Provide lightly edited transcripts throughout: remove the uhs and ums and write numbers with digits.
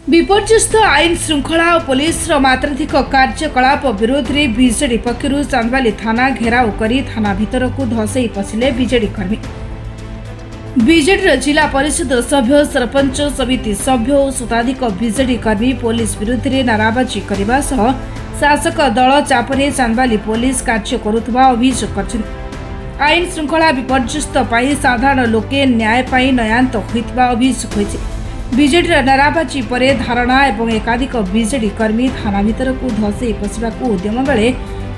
विपर्यस्त आईन श्रृंखला और पुलिस मात्राधिक कार्यकलाप विरोध में बीजेडी पक्षर चांदवाली थाना घेराव कर थाना भितर को धसई पशिले बीजेडी कर्मी। बीजेडी जिला परिषद सभ्य सरपंच समिति सभ्य और शताधिक बीजेडी कर्मी पुलिस विरुद्ध में नाराबाजी करने सह शासक दल चापरे चांदवाली पुलिस कार्य करुवा अभियोग कर आईन श्रृंखला विपर्यस्त साधारण लोके न्याय नयांत होता अभियोग होती। बीजेडी नाराबाजी पर धारणा और एकाधिक बीजेडी कर्मी थाना भीतर को धसई पशिबा उद्यम बेले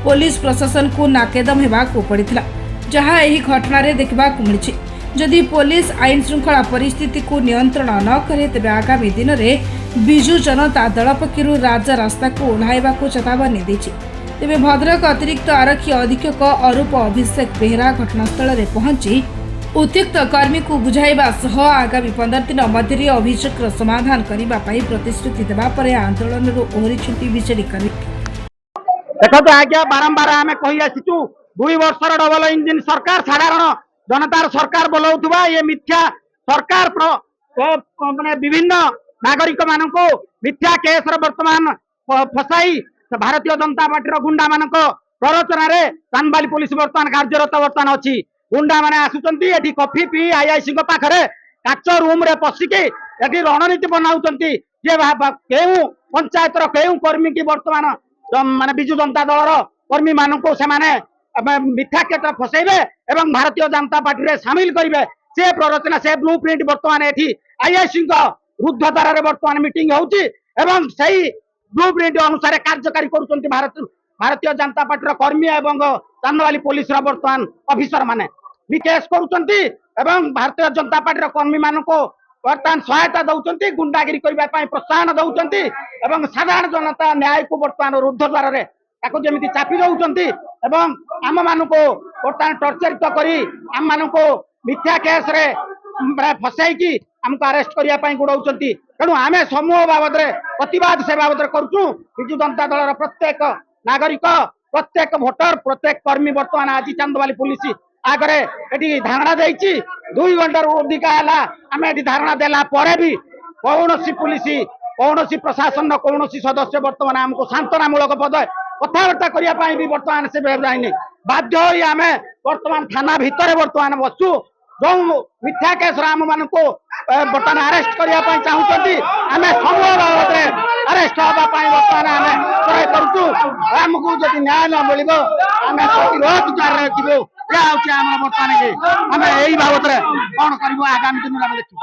पुलिस प्रशासन को नाकेदम होगा पड़ा जहाँ यह घटन देखा मिली। जदि पुलिस आईन श्रृंखला परिस्थिति को नियंत्रण न करे तेज आगामी दिन में विजु जनता दल पक्षर राजरास्ता को ओह्लाइबा चेतावनी देछि। तेबे भद्रक अतिरिक्त आरक्षी अधीक्षक अरूप अभिषेक बेहरा घटनास्थल में पहुंची उत्त्यक्त कर्मी को बुझाइबा सह आगामी 15 दिन मध्य अभियोग समाधान करने प्रतिश्रुति देवा पर आंदोलन ओहरी बीजेडी कर्मी। देखो आज्ञा बारंबार आम कही आसीचु 2 वर्षर डबल इंजिन सरकार साधारण जनतार सरकार बोलाउथुबा ये मिथ्या सरकार माने विभिन्न नागरिक मानको मिथ्या केस वर्तमान फसाई भारतीय जनता पार्टी गुंडा मानक प्ररोचना रे चांदवाली पुलिस वर्तमान कार्यरत वर्तमान अछि। गुंडा माने आसुचंती एठी कॉफी पी आईआईसी को पाखरे काच रूम रे पसिके एठी रणनीति बनाउचंती जे केउ पंचायत रो केउ कर्मी की वर्तमान माने बिजु जनता दल कर्मी मानको से माने मिथ्या केस फसैबे एवं भारतीय जनता पार्टी रे शामिल करिवे से प्ररचना से ब्लूप्रिंट वर्तमान एठी आईआईसी को रुद्धतार रे वर्तमान मीटिंग होउची एवं सही ब्लूप्रिंट अनुसार कार्यकारी करूचंती भारतीय जनता पार्टी कर्मी एवं चांदवाली पुलिस वर्तमान ऑफिसर माने विकेस करूचंती एवं भारतीय जनता पार्टी कर्मी मानको वर्तमान सहायता दउचंती गुंडागिरी करबा पई प्रोत्साहन दउचंती एवं साधारण जनता न्याय को वर्तमान रुद्धद्वार रे ताको जेमिति चापी दउचंती एवं आम मानको वर्तमान टर्चरित करी आम मानको मिथ्या केस रे फसाई की हमको अरेस्ट करिया पई गुडौचंती। तेणु आमे समूह बाबद रे प्रतिवाद से बाबद रे करछु। बिजु जनता दल प्रत्येक नागरिक प्रत्येक भोटर प्रत्येक कर्मी वर्तमान आज चांदवाली पुलिस आगरे एटी धारणा देछि 2 घंटा अधिका हला आमे एटी धारणा देला परे भी कौनसी पुलिस कौनसी प्रशासन कौनसी सदस्य वर्तमान हमको सांत्वनामूलक पद कथबार्ता करिया पई भी वर्तमान से बेब्राइनी बाध्य होई आमे वर्तमान थाना भितर वर्तमान बसु जो मिथ्या केस राम मान को बर्तमान अरेस्ट करने चाहूँगी आम समूह बाबद अरेस्ट हाँपा बर्तमान आम प्रय करुचु आमको जब न्याय न मिल आम प्रतिरोध जारी रखू आम बर्तमान आम यही बाबद कौन कर आगामी दिन में देखिए।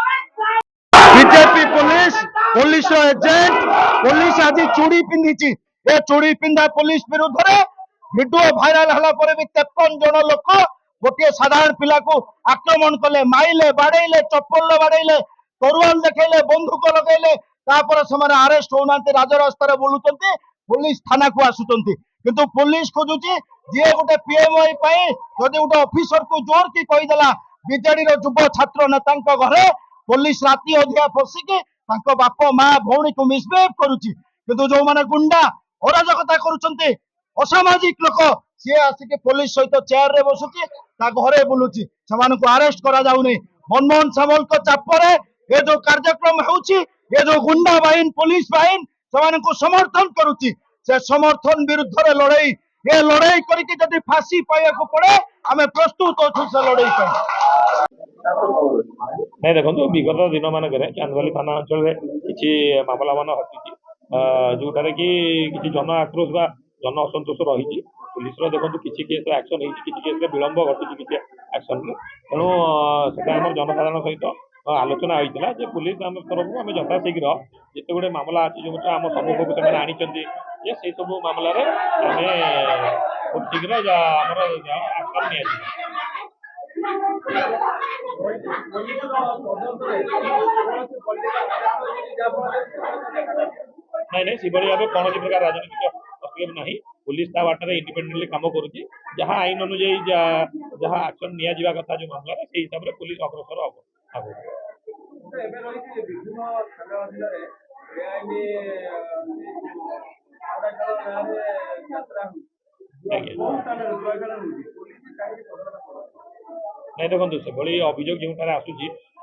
BJP police police agent police आज चूड़ी पिंधि ए चूड़ी पिंधा पुलिस विरुद्ध में वीडियो भाइराल हला पर भी 53 जन लोक गोटे साधारण पिला को आक्रमण कले माइले बाड़े चप्पल बाड़े तरुआल देखले बंदूक लगेले से अरेस्ट होना राजरास्तार बुलूं पुलिस थाना को आसुचंती किंतु पुलिस खोजुची जी गोटे पीएमआई जदि गोटे ऑफिसर को जोर की कहीदेला बीजेडी युव छात्र नेता घरे पुलिस राति अधिका पशिकी बाप माँ भौणी को मिसबिहेव करुची किंतु जो माने गुंडा अराजकता करुचंती असामाजिक लोक सी आसिक पुलिस सहित चेयर रे बसुची घरे बुलूची से अरेस्ट करा जाउनी। मनमोहन सामल को चापरे ये जो कार्यक्रम होउची ये जो गुंडा बाहिनी पुलिस बाहिनी से समर्थन करुची से समर्थन विरुद्ध रे लड़ाई ये लड़ाई करके जदि फांसी पाइबा को पड़े आम प्रस्तुत अच्छु से लड़ाई नहीं देखो विगत दिन मान चांदवाली थाना अंचल किसी मामला मान हटि जोटार कि जन आक्रोश बा जन असंतोष रही पुलिस देखो किसी केस एक्शन किसी केस विलंब घटी किसी एक्शन तेणु से जनसाधारण सहित आलोचना होता है पुलिस आम तरफ आम यथाशीघ्र जिते गुड़े मामला अच्छी जो आम सम्मुख को से आनी से सब मामला खूब शीघ्र आमर एक्शन नहीं नहीं से भाव कौन प्रकार राजनीतिक तकलीफ ना पुलिस ता बाटर इंडिपेंडेंटली काम करुच्ची जहाँ आईन अनुजाई जहाँ एक्शन निया कथा जो मामला से हिसाब से पुलिस अग्रसर हम नहीं देखो से अभियोग जो आसूँ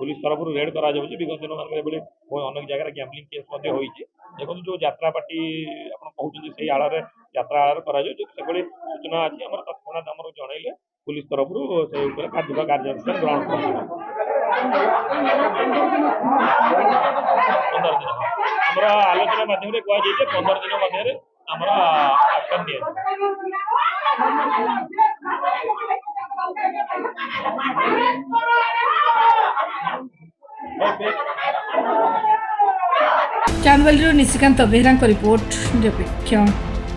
पुलिस तरफ रेड करा जाउछि विगत दिन मान बेले अनेक जगह गैम्बलिंग केस मध्ये होइछि देखो जो यात्रा पार्टी आपण कहउछि सेही आळारे यात्रा आळारे करा जाउछि से बळे सूचना अछि हमर तत्क्षणात हमर जणैले पुलिस तरफ से ऊपर कार्यानुष्ठान ग्रहण करा 15 दिन हमरा आलोचना माध्यम रे कहै छै 15 दिन मध्ये हमरा एक्शन दिए चांदवाली निशिकांत बेहरा रिपोर्ट निरपेक्ष।